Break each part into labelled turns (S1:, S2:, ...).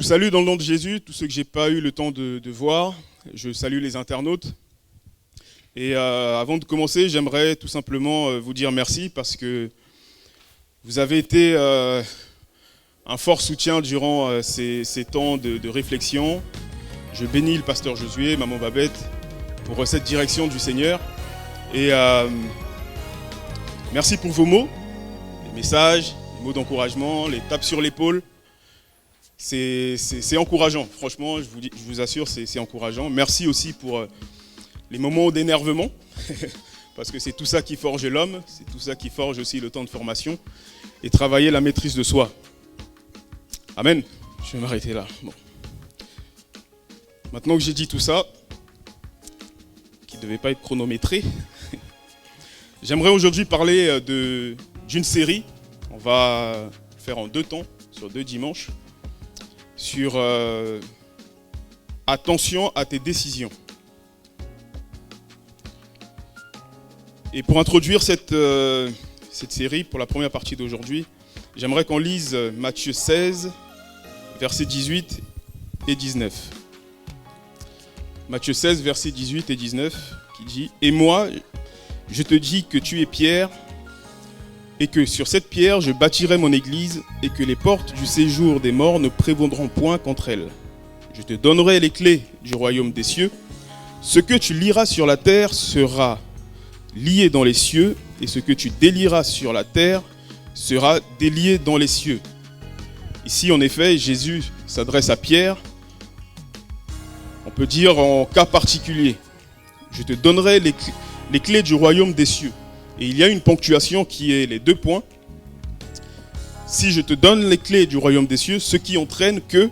S1: salue dans le nom de Jésus, tous ceux que je n'ai pas eu le temps de voir. Je salue les internautes. Et avant de commencer, j'aimerais tout simplement vous dire merci parce que vous avez été un fort soutien durant ces temps de réflexion. Je bénis le pasteur Josué, maman Babette, pour cette direction du Seigneur. Et merci pour vos mots, les messages, les mots d'encouragement, les tapes sur l'épaule. C'est encourageant, franchement, je vous assure, c'est encourageant. Merci aussi pour les moments d'énervement, parce que c'est tout ça qui forge l'homme, c'est tout ça qui forge aussi le temps de formation et travailler la maîtrise de soi. Amen. Je vais m'arrêter là. Bon. Maintenant que j'ai dit tout ça, qui ne devait pas être chronométré, j'aimerais aujourd'hui parler d'une série. On va faire en 2 temps, sur 2 dimanches, sur attention à tes décisions. Et pour introduire cette série, pour la première partie d'aujourd'hui, j'aimerais qu'on lise Matthieu 16, versets 18 et 19. Matthieu 16, versets 18 et 19, qui dit « Et moi, je te dis que tu es Pierre, et que sur cette pierre je bâtirai mon église, et que les portes du séjour des morts ne prévaudront point contre elle. Je te donnerai les clés du royaume des cieux. Ce que tu lieras sur la terre sera lié dans les cieux, et ce que tu délieras sur la terre sera délié dans les cieux. » Ici, en effet, Jésus s'adresse à Pierre, on peut dire en cas particulier. Je te donnerai les clés du royaume des cieux. Et il y a une ponctuation qui est les 2 points. Si je te donne les clés du royaume des cieux, ce qui entraîne que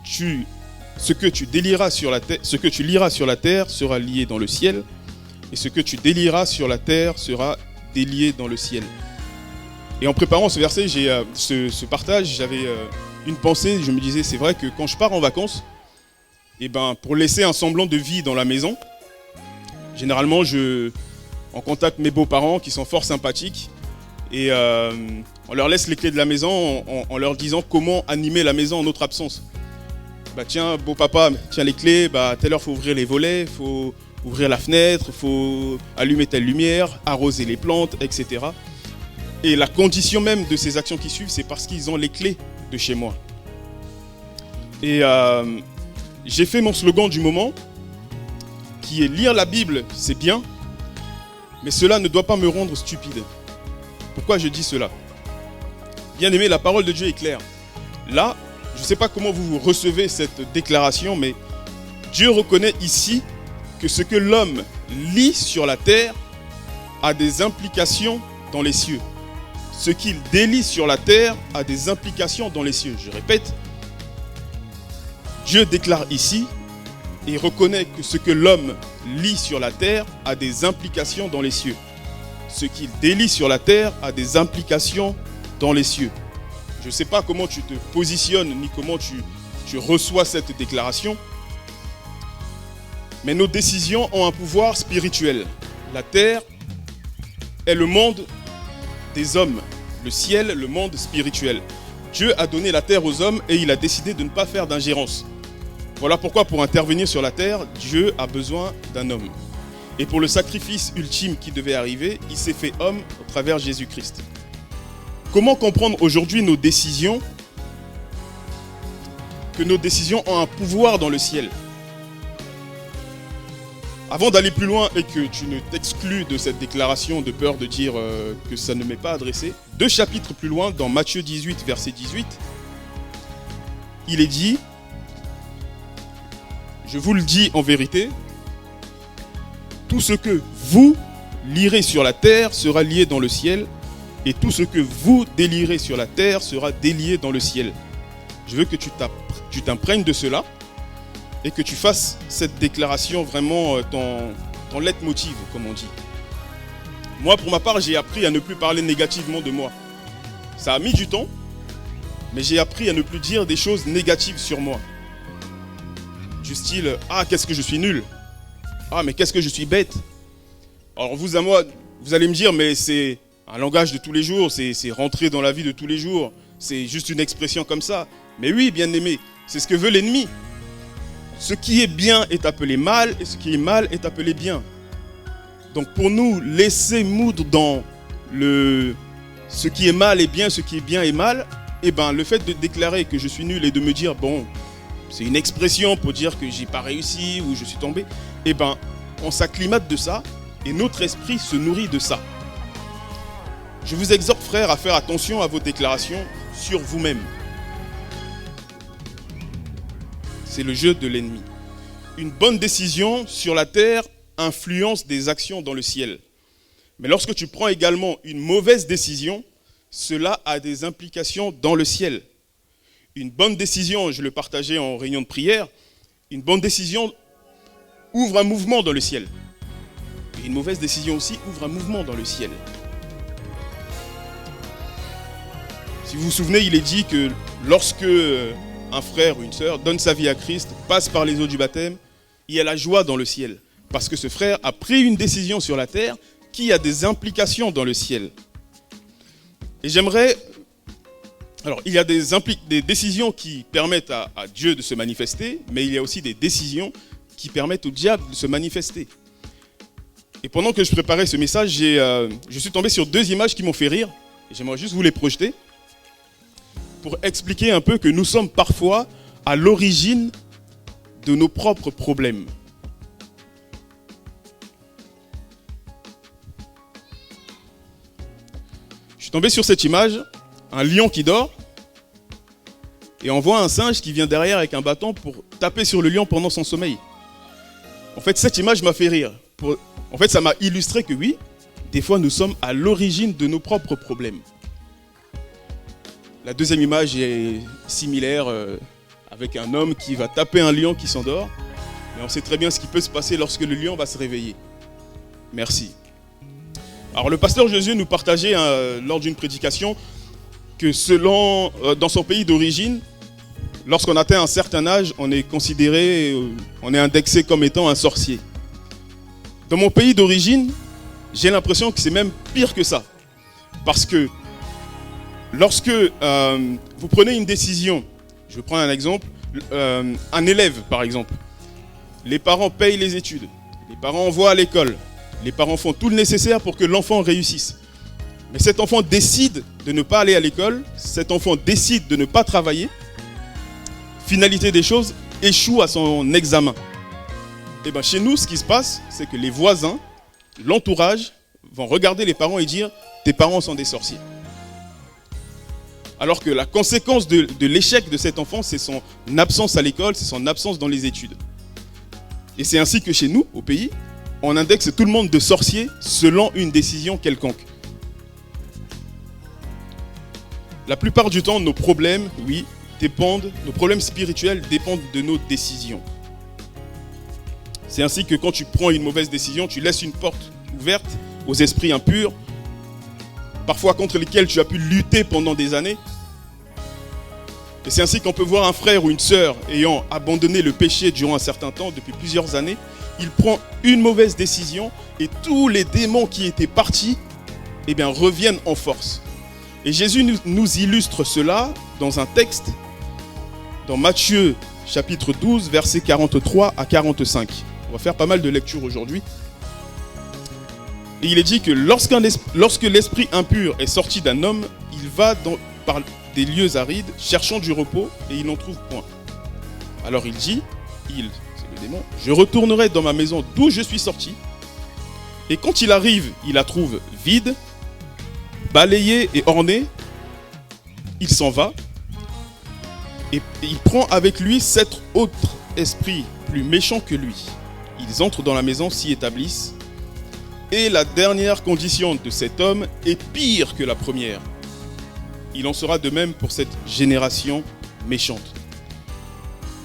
S1: ce que tu délieras sur la terre, ce que tu lieras sur la terre sera lié dans le ciel, et ce que tu délieras sur la terre sera délié dans le ciel. Et en préparant ce verset, ce partage, j'avais une pensée. Je me disais, c'est vrai que quand je pars en vacances, pour laisser un semblant de vie dans la maison, généralement on contacte mes beaux-parents qui sont fort sympathiques et on leur laisse les clés de la maison en leur disant comment animer la maison en notre absence. Tiens, beau-papa, tiens les clés, à telle heure il faut ouvrir les volets, il faut ouvrir la fenêtre, il faut allumer telle lumière, arroser les plantes, etc. Et la condition même de ces actions qui suivent, c'est parce qu'ils ont les clés de chez moi. Et j'ai fait mon slogan du moment, qui est « Lire la Bible, c'est bien, mais cela ne doit pas me rendre stupide ». Pourquoi je dis cela ? Bien aimé, la parole de Dieu est claire. Là, je ne sais pas comment vous recevez cette déclaration, mais Dieu reconnaît ici que ce que l'homme lit sur la terre a des implications dans les cieux. Ce qu'il délie sur la terre a des implications dans les cieux. Je répète, Dieu déclare ici et reconnaît que ce que l'homme lit sur la terre a des implications dans les cieux. Ce qu'il délie sur la terre a des implications dans les cieux. Je ne sais pas comment tu te positionnes ni comment tu reçois cette déclaration, mais nos décisions ont un pouvoir spirituel. La terre est le monde des hommes, le ciel, le monde spirituel. Dieu a donné la terre aux hommes et il a décidé de ne pas faire d'ingérence. Voilà pourquoi pour intervenir sur la terre, Dieu a besoin d'un homme. Et pour le sacrifice ultime qui devait arriver, il s'est fait homme au travers Jésus-Christ. Comment comprendre aujourd'hui nos décisions, que nos décisions ont un pouvoir dans le ciel ? Avant d'aller plus loin et que tu ne t'exclus de cette déclaration de peur de dire que ça ne m'est pas adressé, 2 chapitres plus loin, dans Matthieu 18, verset 18, il est dit « Je vous le dis en vérité, tout ce que vous lirez sur la terre sera lié dans le ciel, et tout ce que vous délierez sur la terre sera délié dans le ciel. » Je veux que tu t'imprègnes de cela et que tu fasses cette déclaration vraiment ton leitmotiv, comme on dit. Moi, pour ma part, j'ai appris à ne plus parler négativement de moi. Ça a mis du temps, mais j'ai appris à ne plus dire des choses négatives sur moi. Du style « Ah, qu'est-ce que je suis nul !»« Ah, mais qu'est-ce que je suis bête !» Alors vous à moi, vous allez me dire « Mais c'est un langage de tous les jours, c'est rentrer dans la vie de tous les jours, c'est juste une expression comme ça. » Mais oui, bien aimé, C'est ce que veut l'ennemi. Ce qui est bien est appelé mal et ce qui est mal est appelé bien. Donc pour nous, laisser moudre dans ce qui est mal est bien, ce qui est bien est mal, eh ben, le fait de déclarer que je suis nul et de me dire, bon, c'est une expression pour dire que j'ai pas réussi ou je suis tombé, eh ben, on s'acclimate de ça et notre esprit se nourrit de ça. Je vous exhorte, frères, à faire attention à vos déclarations sur vous-même. C'est le jeu de l'ennemi. Une bonne décision sur la terre influence des actions dans le ciel. Mais lorsque tu prends également une mauvaise décision, cela a des implications dans le ciel. Une bonne décision, je le partageais en réunion de prière, une bonne décision ouvre un mouvement dans le ciel. Et une mauvaise décision aussi ouvre un mouvement dans le ciel. Si vous vous souvenez, il est dit que lorsque un frère ou une sœur donne sa vie à Christ, passe par les eaux du baptême, il y a la joie dans le ciel. Parce que ce frère a pris une décision sur la terre qui a des implications dans le ciel. Et j'aimerais... Alors, il y a des décisions qui permettent à Dieu de se manifester, mais il y a aussi des décisions qui permettent au diable de se manifester. Et pendant que je préparais ce message, je suis tombé sur 2 images qui m'ont fait rire. Et j'aimerais juste vous les projeter pour expliquer un peu que nous sommes parfois à l'origine de nos propres problèmes. Je suis tombé sur cette image, un lion qui dort, et on voit un singe qui vient derrière avec un bâton pour taper sur le lion pendant son sommeil. En fait, cette image m'a fait rire. En fait, ça m'a illustré que oui, des fois nous sommes à l'origine de nos propres problèmes. La deuxième image est similaire, avec un homme qui va taper un lion qui s'endort. Mais on sait très bien ce qui peut se passer lorsque le lion va se réveiller. Merci. Alors le pasteur Josué nous partageait lors d'une prédication que dans son pays d'origine, lorsqu'on atteint un certain âge, on est considéré, on est indexé comme étant un sorcier. Dans mon pays d'origine, j'ai l'impression que c'est même pire que ça. Parce que lorsque vous prenez une décision, je prends un exemple, un élève par exemple, les parents payent les études, les parents envoient à l'école, les parents font tout le nécessaire pour que l'enfant réussisse. Mais cet enfant décide de ne pas aller à l'école, cet enfant décide de ne pas travailler, finalité des choses, échoue à son examen. Et bien chez nous, ce qui se passe, c'est que les voisins, l'entourage, vont regarder les parents et dire « tes parents sont des sorciers ». Alors que la conséquence de l'échec de cet enfant, c'est son absence à l'école, c'est son absence dans les études. Et c'est ainsi que chez nous, au pays, on indexe tout le monde de sorciers selon une décision quelconque. La plupart du temps, nos problèmes, oui, nos problèmes spirituels dépendent de nos décisions. C'est ainsi que quand tu prends une mauvaise décision, tu laisses une porte ouverte aux esprits impurs, parfois contre lesquels tu as pu lutter pendant des années. Et c'est ainsi qu'on peut voir un frère ou une sœur ayant abandonné le péché durant un certain temps, depuis plusieurs années, il prend une mauvaise décision et tous les démons qui étaient partis reviennent en force. Et Jésus nous illustre cela dans un texte, dans Matthieu chapitre 12, versets 43 à 45. On va faire pas mal de lectures aujourd'hui. Et il est dit que lorsque l'esprit impur est sorti d'un homme, il va par des lieux arides, cherchant du repos, et il n'en trouve point. Alors il dit, c'est le démon, je retournerai dans ma maison d'où je suis sorti. Et quand il arrive, il la trouve vide, balayée et ornée. Il s'en va. Et il prend avec lui 7 autres esprits plus méchants que lui. Ils entrent dans la maison, s'y établissent. Et la dernière condition de cet homme est pire que la première. Il en sera de même pour cette génération méchante.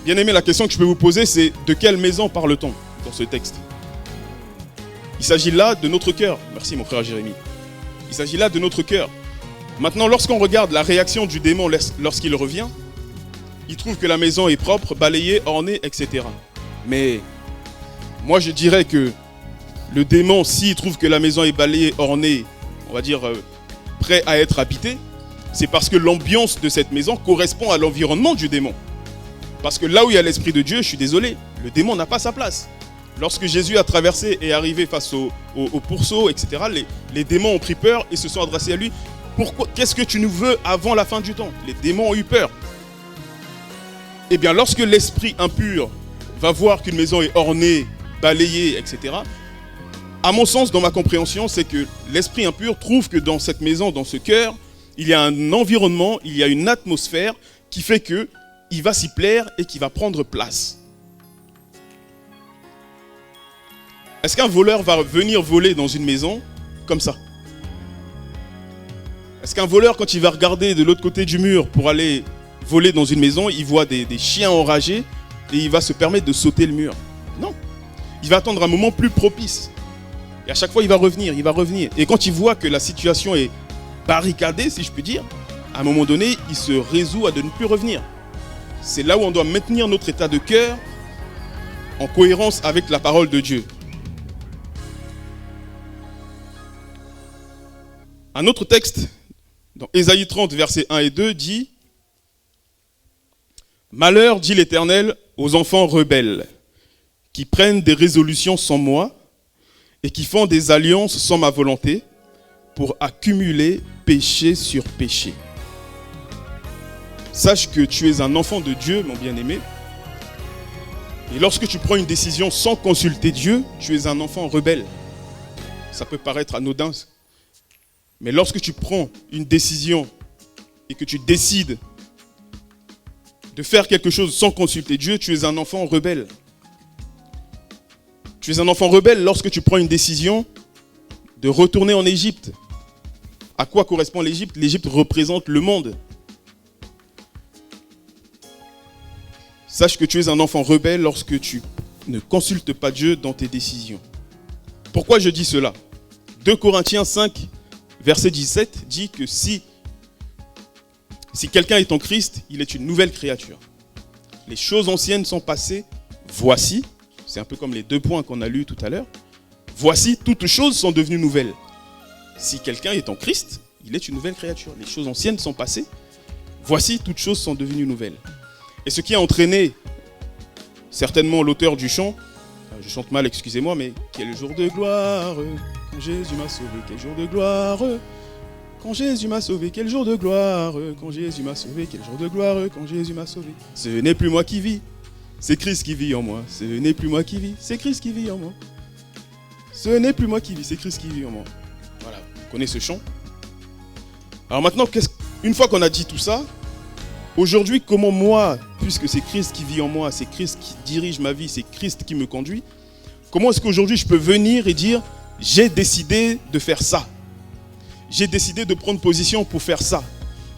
S1: Bien aimé, la question que je peux vous poser, c'est de quelle maison parle-t-on dans ce texte? Il s'agit là de notre cœur. Merci mon frère Jérémie. Il s'agit là de notre cœur. Maintenant, lorsqu'on regarde la réaction du démon lorsqu'il revient, il trouve que la maison est propre, balayée, ornée, etc. Mais moi je dirais que le démon, s'il trouve que la maison est balayée, ornée, on va dire prêt à être habité, c'est parce que l'ambiance de cette maison correspond à l'environnement du démon. Parce que là où il y a l'Esprit de Dieu, je suis désolé, le démon n'a pas sa place. Lorsque Jésus a traversé et est arrivé face au pourceau, etc., les démons ont pris peur et se sont adressés à lui. Pourquoi? Qu'est-ce que tu nous veux avant la fin du temps? Les démons ont eu peur. Eh bien, lorsque l'esprit impur va voir qu'une maison est ornée, balayée, etc., à mon sens, dans ma compréhension, c'est que l'esprit impur trouve que dans cette maison, dans ce cœur, il y a un environnement, il y a une atmosphère qui fait qu'il va s'y plaire et qui va prendre place. Est-ce qu'un voleur va venir voler dans une maison comme ça? Est-ce qu'un voleur, quand il va regarder de l'autre côté du mur pour aller voler dans une maison, il voit des chiens enragés et il va se permettre de sauter le mur? Non. Il va attendre un moment plus propice. Et à chaque fois, il va revenir, il va revenir. Et quand il voit que la situation est barricadée, si je puis dire, à un moment donné, il se résout à de ne plus revenir. C'est là où on doit maintenir notre état de cœur en cohérence avec la parole de Dieu. Un autre texte, dans Ésaïe 30, versets 1 et 2, dit « Malheur, dit l'Éternel, aux enfants rebelles, qui prennent des résolutions sans moi et qui font des alliances sans ma volonté pour accumuler péché sur péché. Sache que tu es un enfant de Dieu, mon bien-aimé, et lorsque tu prends une décision sans consulter Dieu, tu es un enfant rebelle. » Ça peut paraître anodin, mais lorsque tu prends une décision et que tu décides de faire quelque chose sans consulter Dieu, tu es un enfant rebelle. Tu es un enfant rebelle lorsque tu prends une décision de retourner en Égypte. À quoi correspond l'Égypte? L'Égypte représente le monde. Sache que tu es un enfant rebelle lorsque tu ne consultes pas Dieu dans tes décisions. Pourquoi je dis cela? 2 Corinthiens 5, verset 17 dit que si quelqu'un est en Christ, il est une nouvelle créature. Les choses anciennes sont passées, voici, c'est un peu comme les 2 points qu'on a lus tout à l'heure, voici, toutes choses sont devenues nouvelles. Si quelqu'un est en Christ, il est une nouvelle créature. Les choses anciennes sont passées, voici, toutes choses sont devenues nouvelles. Et ce qui a entraîné certainement l'auteur du chant, je chante mal, excusez-moi, mais quel jour de gloire, quand Jésus m'a sauvé, quel jour de gloire, quand Jésus m'a sauvé, quel jour de gloire, quand Jésus m'a sauvé, quel jour de gloire, quand Jésus m'a sauvé. Ce n'est plus moi qui vis, c'est Christ qui vit en moi. Ce n'est plus moi qui vis, c'est Christ qui vit en moi. Ce n'est plus moi qui vis, c'est Christ qui vit en moi. Voilà, vous connaissez ce chant. Alors maintenant, une fois qu'on a dit tout ça, aujourd'hui, comment moi, puisque c'est Christ qui vit en moi, c'est Christ qui dirige ma vie, c'est Christ qui me conduit, comment est-ce qu'aujourd'hui je peux venir et dire « J'ai décidé de faire ça. J'ai décidé de prendre position pour faire ça.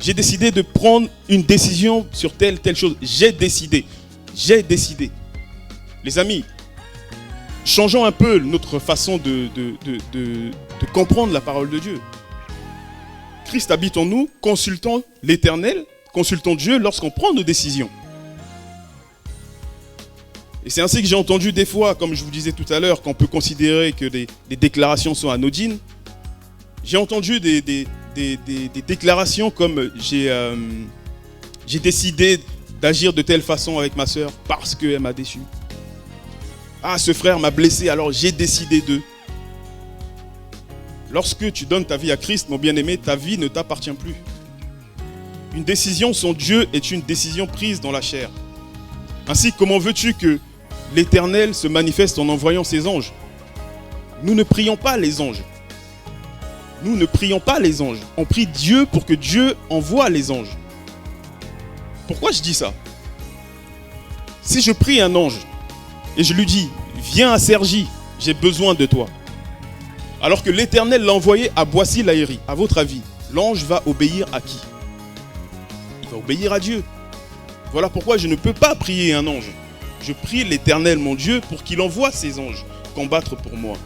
S1: J'ai décidé de prendre une décision sur telle chose. J'ai décidé. J'ai décidé. » Les amis, changeons un peu notre façon de comprendre la parole de Dieu. Christ habite en nous, consultons l'Éternel, consultons Dieu lorsqu'on prend nos décisions. Et c'est ainsi que j'ai entendu des fois, comme je vous disais tout à l'heure, qu'on peut considérer que des déclarations sont anodines. J'ai entendu des déclarations comme j'ai décidé d'agir de telle façon avec ma sœur parce qu'elle m'a déçu. Ah, ce frère m'a blessé, alors j'ai décidé de. Lorsque tu donnes ta vie à Christ, mon bien-aimé, ta vie ne t'appartient plus. Une décision sans Dieu est une décision prise dans la chair. Ainsi, comment veux-tu que l'Éternel se manifeste en envoyant ses anges? Nous ne prions pas les anges. Nous ne prions pas les anges. On prie Dieu pour que Dieu envoie les anges. Pourquoi je dis ça? Si je prie un ange et je lui dis « Viens à Cergy, j'ai besoin de toi », alors que l'Éternel l'a envoyé à Boissy-l'Aillerie, à votre avis, l'ange va obéir à qui? Il va obéir à Dieu. Voilà pourquoi je ne peux pas prier un ange. Je prie l'Éternel, mon Dieu, pour qu'il envoie ses anges combattre pour moi.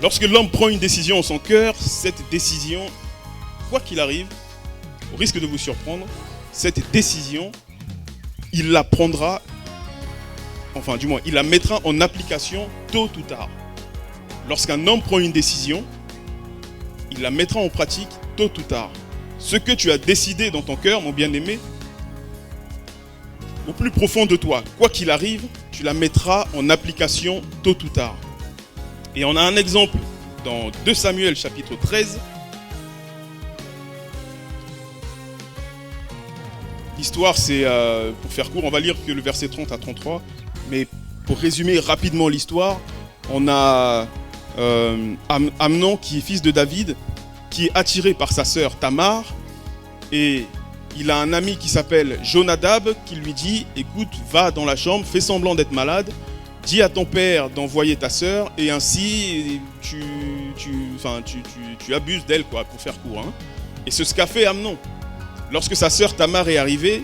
S1: Lorsque l'homme prend une décision en son cœur, cette décision, quoi qu'il arrive, au risque de vous surprendre, cette décision, il la prendra, enfin du moins, il la mettra en application tôt ou tard. Lorsqu'un homme prend une décision, il la mettra en pratique tôt ou tard. Ce que tu as décidé dans ton cœur, mon bien-aimé, au plus profond de toi. Quoi qu'il arrive, tu la mettras en application tôt ou tard. Et on a un exemple dans 2 Samuel chapitre 13. L'histoire, c'est, pour faire court, on va lire que le verset 30 à 33. Mais pour résumer rapidement l'histoire, on a Amnon qui est fils de David, qui est attiré par sa sœur Tamar. Et il a un ami qui s'appelle Jonadab qui lui dit « Écoute, va dans la chambre, fais semblant d'être malade, dis à ton père d'envoyer ta sœur et ainsi tu abuses d'elle, quoi, pour faire court. Hein. » Et c'est ce qu'a fait Amnon. Lorsque sa sœur Tamar est arrivée,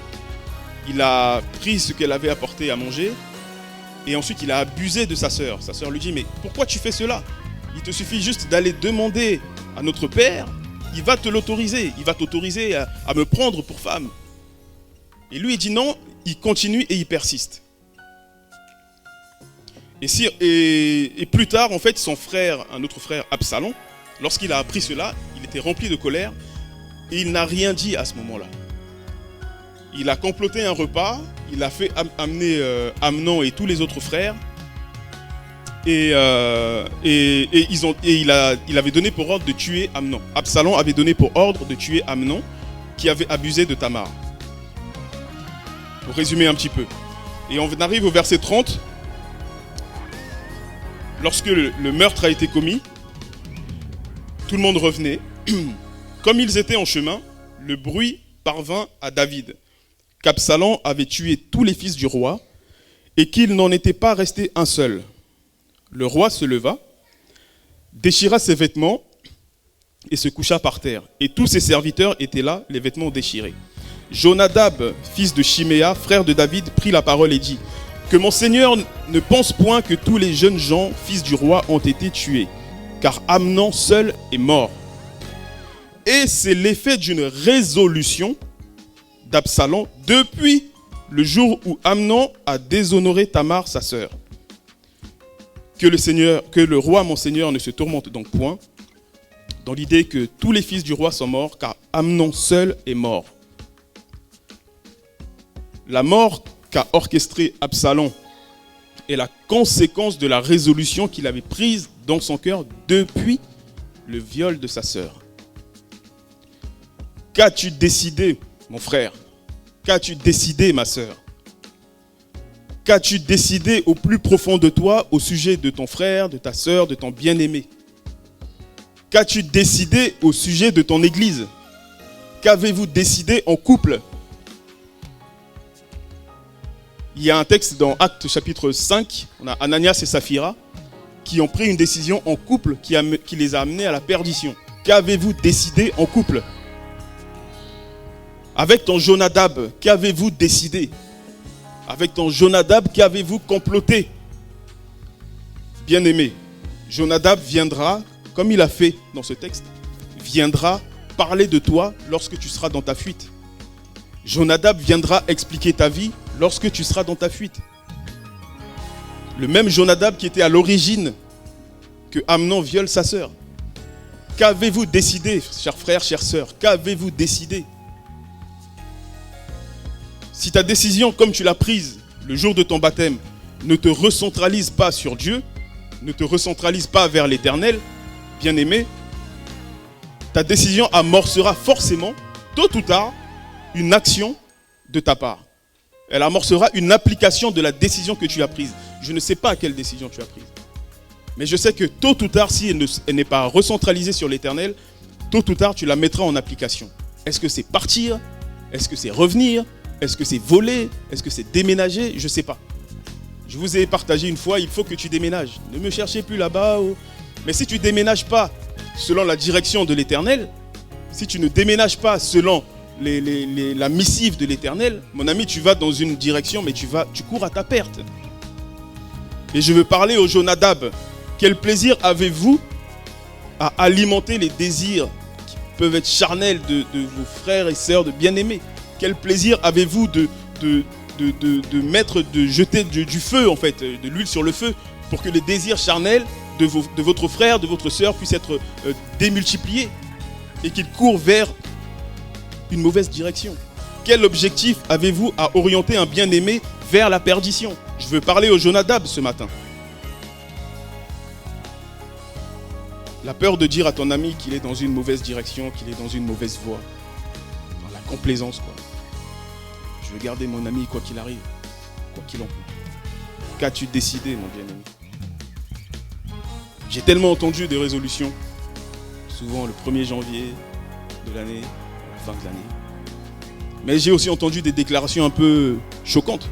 S1: il a pris ce qu'elle avait apporté à manger et ensuite il a abusé de sa sœur. Sa sœur lui dit « Mais pourquoi tu fais cela? Il te suffit juste d'aller demander à notre père, il va te l'autoriser, il va t'autoriser à me prendre pour femme. » Et lui il dit non, il continue et il persiste. Et plus tard, en fait, son frère, un autre frère, Absalom, lorsqu'il a appris cela, il était rempli de colère et il n'a rien dit à ce moment-là. Il a comploté un repas, il a fait amener Amnon et tous les autres frères et il avait donné pour ordre de tuer Amnon. Absalom avait donné pour ordre de tuer Amnon qui avait abusé de Tamar. Pour résumer un petit peu. Et on arrive au verset 30. Lorsque le meurtre a été commis, tout le monde revenait. Comme ils étaient en chemin, le bruit parvint à David qu'Absalom avait tué tous les fils du roi et qu'il n'en était pas resté un seul. Le roi se leva, déchira ses vêtements et se coucha par terre. Et tous ses serviteurs étaient là, les vêtements déchirés. Jonadab, fils de Chiméa, frère de David, prit la parole et dit « Que mon Seigneur ne pense point que tous les jeunes gens, fils du roi, ont été tués, car Amnon seul est mort. Et c'est l'effet d'une résolution d'Absalom depuis le jour où Amnon a déshonoré Tamar, sa sœur. Que le roi, mon Seigneur, ne se tourmente donc point, dans l'idée que tous les fils du roi sont morts, car Amnon seul est mort. » La mort qu'a orchestrée Absalom est la conséquence de la résolution qu'il avait prise dans son cœur depuis le viol de sa sœur. Qu'as-tu décidé, mon frère? Qu'as-tu décidé, ma sœur? Qu'as-tu décidé au plus profond de toi au sujet de ton frère, de ta sœur, de ton bien-aimé? Qu'as-tu décidé au sujet de ton église? Qu'avez-vous décidé en couple? Il y a un texte dans Actes chapitre 5, on a Ananias et Saphira qui ont pris une décision en couple qui les a amenés à la perdition. Qu'avez-vous décidé en couple? Avec ton Jonadab, qu'avez-vous décidé? Avec ton Jonadab, qu'avez-vous comploté? Bien-aimé, Jonadab viendra, comme il a fait dans ce texte, viendra parler de toi lorsque tu seras dans ta fuite. Jonadab viendra expliquer ta vie lorsque tu seras dans ta fuite. Le même Jonadab qui était à l'origine que Amnon viole sa sœur. Qu'avez-vous décidé, chers frères, chères sœurs? Qu'avez-vous décidé? Si ta décision, comme tu l'as prise le jour de ton baptême, ne te recentralise pas sur Dieu, ne te recentralise pas vers l'Éternel, bien-aimé, ta décision amorcera forcément, tôt ou tard, une action de ta part. Elle amorcera une application de la décision que tu as prise. Je ne sais pas quelle décision tu as prise. Mais je sais que tôt ou tard, si elle n'est pas recentralisée sur l'Éternel, tôt ou tard, tu la mettras en application. Est-ce que c'est partir? Est-ce que c'est revenir? Est-ce que c'est voler? Est-ce que c'est déménager? Je ne sais pas. Je vous ai partagé une fois, il faut que tu déménages. Ne me cherchez plus là-bas. Mais si tu ne déménages pas selon la direction de l'Éternel, si tu ne déménages pas selon la missive de l'Éternel, mon ami, tu vas dans une direction, mais tu cours à ta perte. Et je veux parler au Jonadab. Quel plaisir avez-vous à alimenter les désirs qui peuvent être charnels de vos frères et sœurs de bien-aimés? Quel plaisir avez-vous de jeter du feu, en fait, de l'huile sur le feu, pour que les désirs charnels de votre frère, de votre sœur puissent être démultipliés et qu'ils courent vers une mauvaise direction? quel objectif avez-vous à orienter un bien-aimé vers la perdition? Je veux parler au Jonadab ce matin. La peur de dire à ton ami qu'il est dans une mauvaise direction, qu'il est dans une mauvaise voie. Dans la complaisance, quoi. Je veux garder mon ami quoi qu'il arrive, quoi qu'il en coûte. Qu'as-tu décidé, mon bien-aimé? J'ai tellement entendu des résolutions, souvent le 1er janvier de l'année, la fin de l'année. Mais j'ai aussi entendu des déclarations un peu choquantes.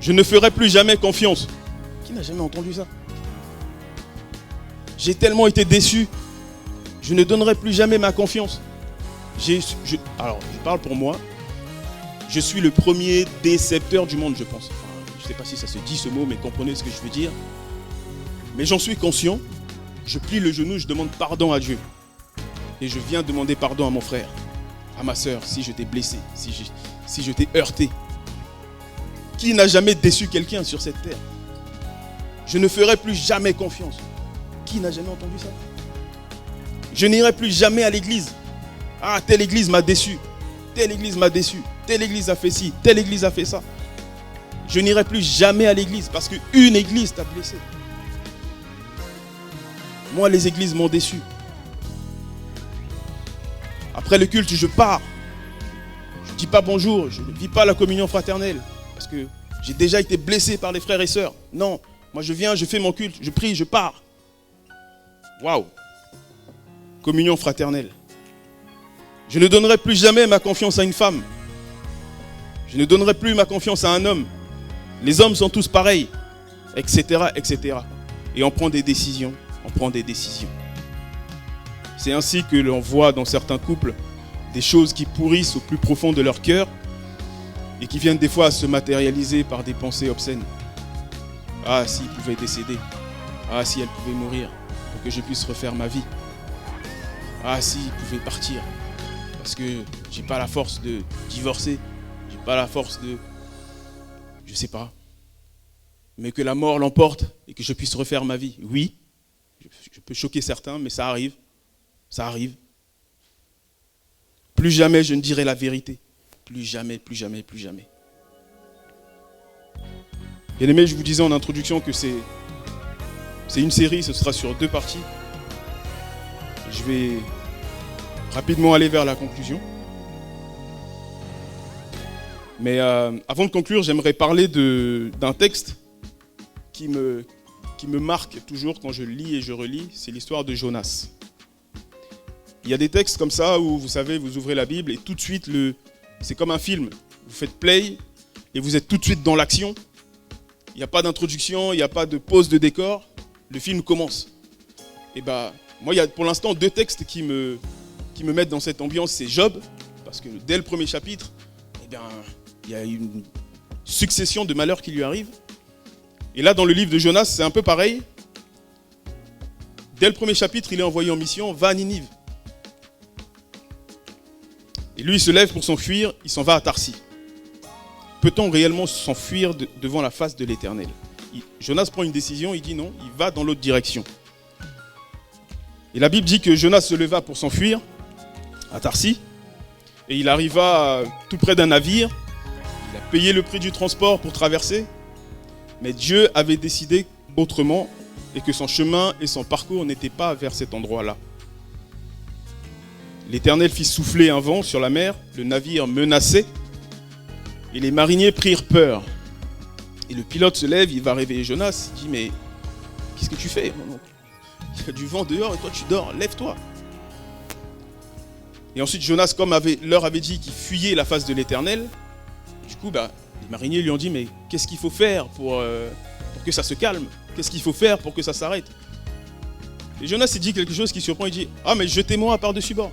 S1: Je ne ferai plus jamais confiance. Qui n'a jamais entendu ça? J'ai tellement été déçu. Je ne donnerai plus jamais ma confiance. Alors, je parle pour moi. Je suis le premier décepteur du monde, je pense. Enfin, je ne sais pas si ça se dit ce mot, mais comprenez ce que je veux dire. Mais j'en suis conscient. Je plie le genou, je demande pardon à Dieu. Et je viens demander pardon à mon frère, à ma soeur, si je t'ai blessé, si je t'ai heurté. Qui n'a jamais déçu quelqu'un sur cette terre? Je ne ferai plus jamais confiance. Qui n'a jamais entendu ça? Je n'irai plus jamais à l'église. Ah, telle église m'a déçu. Telle église m'a déçu. Telle église a fait ci. Telle église a fait ça. Je n'irai plus jamais à l'église parce qu'une église t'a blessé. Moi, les églises m'ont déçu. Après le culte, je pars. Je ne dis pas bonjour. Je ne vis pas la communion fraternelle. Parce que j'ai déjà été blessé par les frères et sœurs. Non, moi je viens, je fais mon culte, je prie, je pars. Waouh! Communion fraternelle. Je ne donnerai plus jamais ma confiance à une femme. Je ne donnerai plus ma confiance à un homme. Les hommes sont tous pareils, etc., etc. Et on prend des décisions, C'est ainsi que l'on voit dans certains couples des choses qui pourrissent au plus profond de leur cœur et qui viennent des fois à se matérialiser par des pensées obscènes. Ah, s'il pouvait décéder. Ah, si elle pouvait mourir pour que je puisse refaire ma vie. Ah, s'il pouvait partir parce que j'ai pas la force de divorcer. J'ai pas la force de... Je sais pas. Mais que la mort l'emporte et que je puisse refaire ma vie. Oui, je peux choquer certains, mais ça arrive. Ça arrive. Plus jamais je ne dirai la vérité. Plus jamais, plus jamais, plus jamais. Bien aimé, je vous disais en introduction que c'est une série, ce sera sur 2 parties. Je vais rapidement aller vers la conclusion. Mais avant de conclure, j'aimerais parler d'un texte qui me marque toujours quand je lis et je relis. C'est l'histoire de Jonas. Il y a des textes comme ça où, vous savez, vous ouvrez la Bible et tout de suite, c'est comme un film. Vous faites play et vous êtes tout de suite dans l'action. Il n'y a pas d'introduction, il n'y a pas de pause de décor. Le film commence. Et moi, il y a pour l'instant 2 textes qui me mettent dans cette ambiance. C'est Job, parce que dès le premier chapitre, il y a une succession de malheurs qui lui arrivent. Et là, dans le livre de Jonas, c'est un peu pareil. Dès le premier chapitre, il est envoyé en mission, va à Ninive. Et lui, il se lève pour s'enfuir, il s'en va à Tarsis. Peut-on réellement s'enfuir devant la face de l'Éternel? Jonas prend une décision, il dit non, il va dans l'autre direction. Et la Bible dit que Jonas se leva pour s'enfuir à Tarsis. Et il arriva tout près d'un navire. Il a payé le prix du transport pour traverser. Mais Dieu avait décidé autrement et que son chemin et son parcours n'étaient pas vers cet endroit-là. L'Éternel fit souffler un vent sur la mer, le navire menaçait et les mariniers prirent peur. Et le pilote se lève, il va réveiller Jonas, il dit mais qu'est-ce que tu fais? Il y a du vent dehors et toi tu dors, lève-toi. Et ensuite Jonas, comme leur avait dit qu'il fuyait la face de l'Éternel, du coup les mariniers lui ont dit mais qu'est-ce qu'il faut faire pour que ça se calme? Qu'est-ce qu'il faut faire pour que ça s'arrête? Et Jonas il dit quelque chose qui surprend, il dit ah mais jetez-moi par-dessus bord.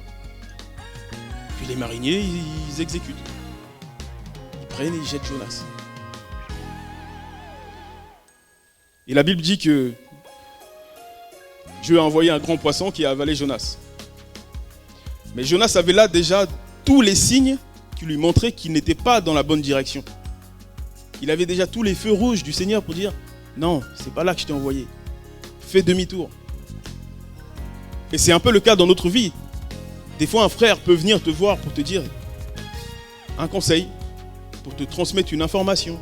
S1: Puis les mariniers ils exécutent. Ils prennent et ils jettent Jonas. Et la Bible dit que Dieu a envoyé un grand poisson qui a avalé Jonas. Mais Jonas avait là déjà tous les signes qui lui montraient qu'il n'était pas dans la bonne direction. Il avait déjà tous les feux rouges du Seigneur pour dire non, c'est pas là que je t'ai envoyé. Fais demi-tour. Et c'est un peu le cas dans notre vie. Des fois, un frère peut venir te voir pour te dire un conseil, pour te transmettre une information.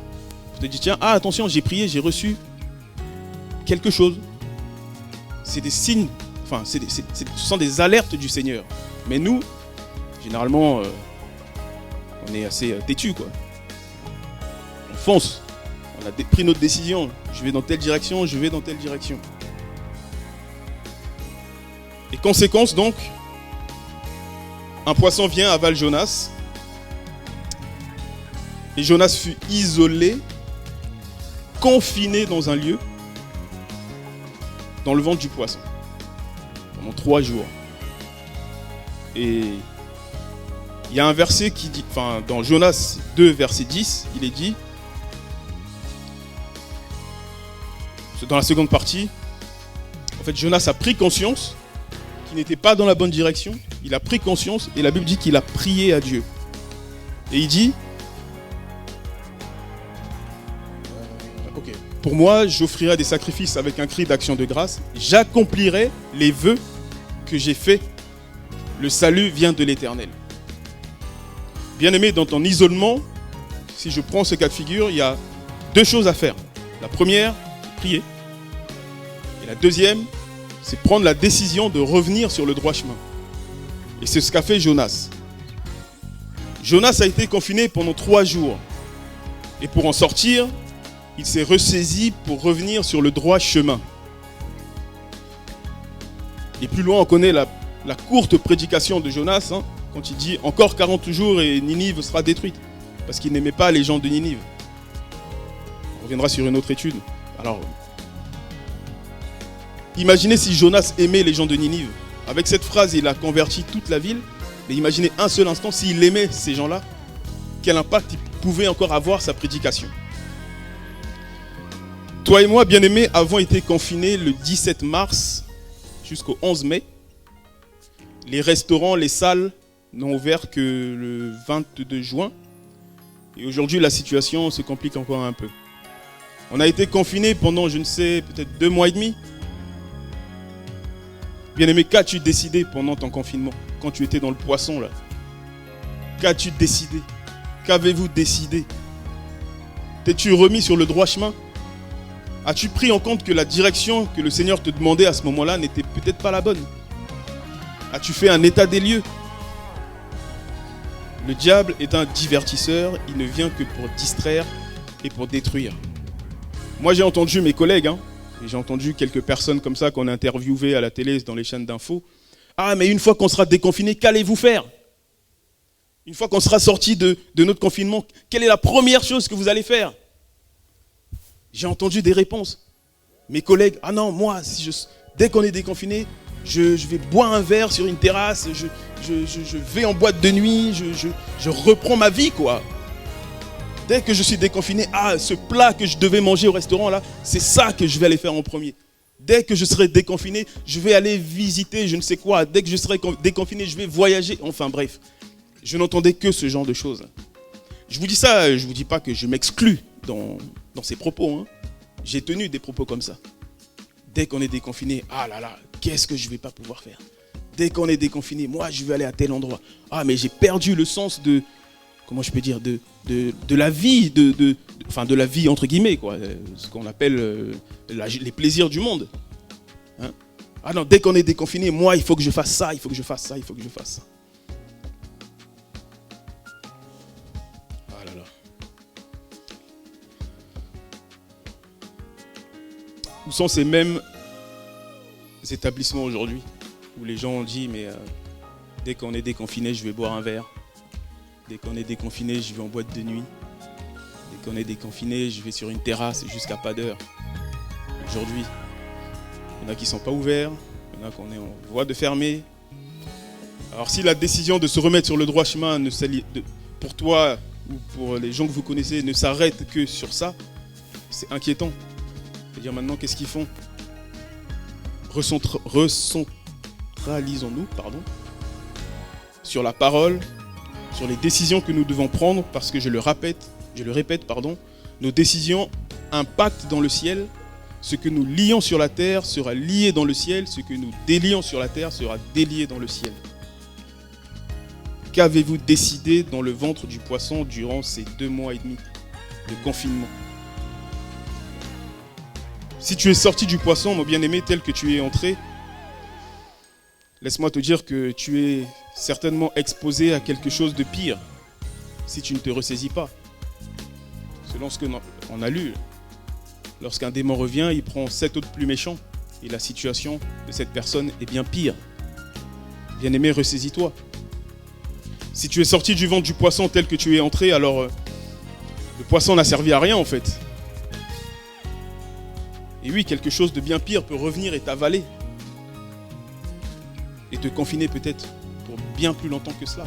S1: Pour te dire, tiens, attention, j'ai prié, j'ai reçu quelque chose. C'est des signes, enfin, ce sont des alertes du Seigneur. Mais nous, généralement, on est assez têtus, quoi. On fonce. On a pris notre décision. Je vais dans telle direction, je vais dans telle direction. Et conséquence donc, un poisson vient, avale Jonas. Et Jonas fut isolé, confiné dans un lieu, dans le ventre du poisson, pendant 3 jours. Et il y a un verset qui dit, enfin dans Jonas 2, verset 10, il est dit, dans la seconde partie, en fait Jonas a pris conscience qu'il n'était pas dans la bonne direction, il a pris conscience et la Bible dit qu'il a prié à Dieu. Et il dit, pour moi, j'offrirai des sacrifices avec un cri d'action de grâce, j'accomplirai les vœux que j'ai faits, le salut vient de l'Éternel. Bien-aimé, dans ton isolement, si je prends ce cas de figure, il y a 2 choses à faire. La première, prier. Et la deuxième, c'est prendre la décision de revenir sur le droit chemin. Et c'est ce qu'a fait Jonas. Jonas a été confiné pendant 3 jours. Et pour en sortir, il s'est ressaisi pour revenir sur le droit chemin. Et plus loin, on connaît la courte prédication de Jonas, quand il dit « Encore 40 jours et Ninive sera détruite ». Parce qu'il n'aimait pas les gens de Ninive. On reviendra sur une autre étude. Alors, imaginez si Jonas aimait les gens de Ninive. Avec cette phrase, il a converti toute la ville. Mais imaginez un seul instant, s'il aimait ces gens-là, quel impact il pouvait encore avoir sa prédication. Toi et moi, bien-aimés, avons été confinés le 17 mars jusqu'au 11 mai. Les restaurants, les salles n'ont ouvert que le 22 juin. Et aujourd'hui, la situation se complique encore un peu. On a été confinés pendant, je ne sais, peut-être 2 mois et demi. Bien-aimé, qu'as-tu décidé pendant ton confinement, quand tu étais dans le poisson là? Qu'as-tu décidé? Qu'avez-vous décidé? T'es-tu remis sur le droit chemin? As-tu pris en compte que la direction que le Seigneur te demandait à ce moment-là n'était peut-être pas la bonne? As-tu fait un état des lieux? Le diable est un divertisseur, il ne vient que pour distraire et pour détruire. Moi j'ai entendu mes collègues, et j'ai entendu quelques personnes comme ça qu'on a interviewées à la télé, dans les chaînes d'infos. Ah mais une fois qu'on sera déconfiné, qu'allez-vous faire? Une fois qu'on sera sorti de notre confinement, quelle est la première chose que vous allez faire? J'ai entendu des réponses. Mes collègues, ah non, moi, dès qu'on est déconfiné, je vais boire un verre sur une terrasse, je vais en boîte de nuit, je reprends ma vie, quoi. Dès que je suis déconfiné, ce plat que je devais manger au restaurant, là, c'est ça que je vais aller faire en premier. Dès que je serai déconfiné, je vais aller visiter je ne sais quoi. Dès que je serai déconfiné, je vais voyager. Enfin bref, je n'entendais que ce genre de choses. Je vous dis ça, je ne vous dis pas que je m'exclus dans ces propos. J'ai tenu des propos comme ça. Dès qu'on est déconfiné, ah là là, qu'est-ce que je ne vais pas pouvoir faire? Dès qu'on est déconfiné, moi je vais aller à tel endroit. Ah mais j'ai perdu le sens de, comment je peux dire, de la vie, enfin de la vie entre guillemets, quoi, ce qu'on appelle les plaisirs du monde. Ah non, dès qu'on est déconfiné, moi il faut que je fasse ça, il faut que je fasse ça, il faut que je fasse ça. Ah là là. Où sont ces mêmes établissements aujourd'hui où les gens ont dit mais dès qu'on est déconfiné, je vais boire un verre. Dès qu'on est déconfiné, je vais en boîte de nuit. Dès qu'on est déconfiné, je vais sur une terrasse jusqu'à pas d'heure. Aujourd'hui, il y en a qui ne sont pas ouverts, il y en a qu'on est en voie de fermer. Alors si la décision de se remettre sur le droit chemin pour toi ou pour les gens que vous connaissez ne s'arrête que sur ça, c'est inquiétant. C'est-à-dire maintenant, qu'est-ce qu'ils font? Recentralisons-nous, sur la parole, sur les décisions que nous devons prendre, parce que je le répète, nos décisions impactent dans le ciel. Ce que nous lions sur la terre sera lié dans le ciel, ce que nous délions sur la terre sera délié dans le ciel. Qu'avez-vous décidé dans le ventre du poisson durant ces 2 mois et demi de confinement? Si tu es sorti du poisson, mon bien-aimé, tel que tu es entré, laisse-moi te dire que tu es certainement exposé à quelque chose de pire si tu ne te ressaisis pas. Selon ce qu'on a lu, lorsqu'un démon revient, il prend 7 autres plus méchants et la situation de cette personne est bien pire. Bien-aimé, ressaisis-toi. Si tu es sorti du ventre du poisson tel que tu es entré, alors le poisson n'a servi à rien en fait. Et oui, quelque chose de bien pire peut revenir et t'avaler. Et te confiner peut-être pour bien plus longtemps que cela.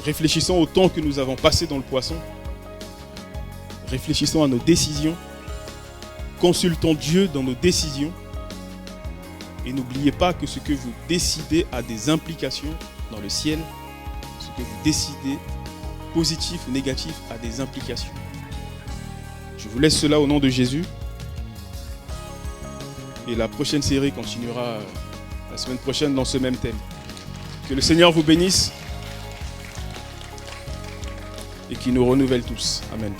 S1: Réfléchissons au temps que nous avons passé dans le poisson. Réfléchissons à nos décisions. Consultons Dieu dans nos décisions. Et n'oubliez pas que ce que vous décidez a des implications dans le ciel. Ce que vous décidez, positif ou négatif, a des implications. Je vous laisse cela au nom de Jésus. Et la prochaine série continuera la semaine prochaine dans ce même thème. Que le Seigneur vous bénisse et qu'il nous renouvelle tous. Amen.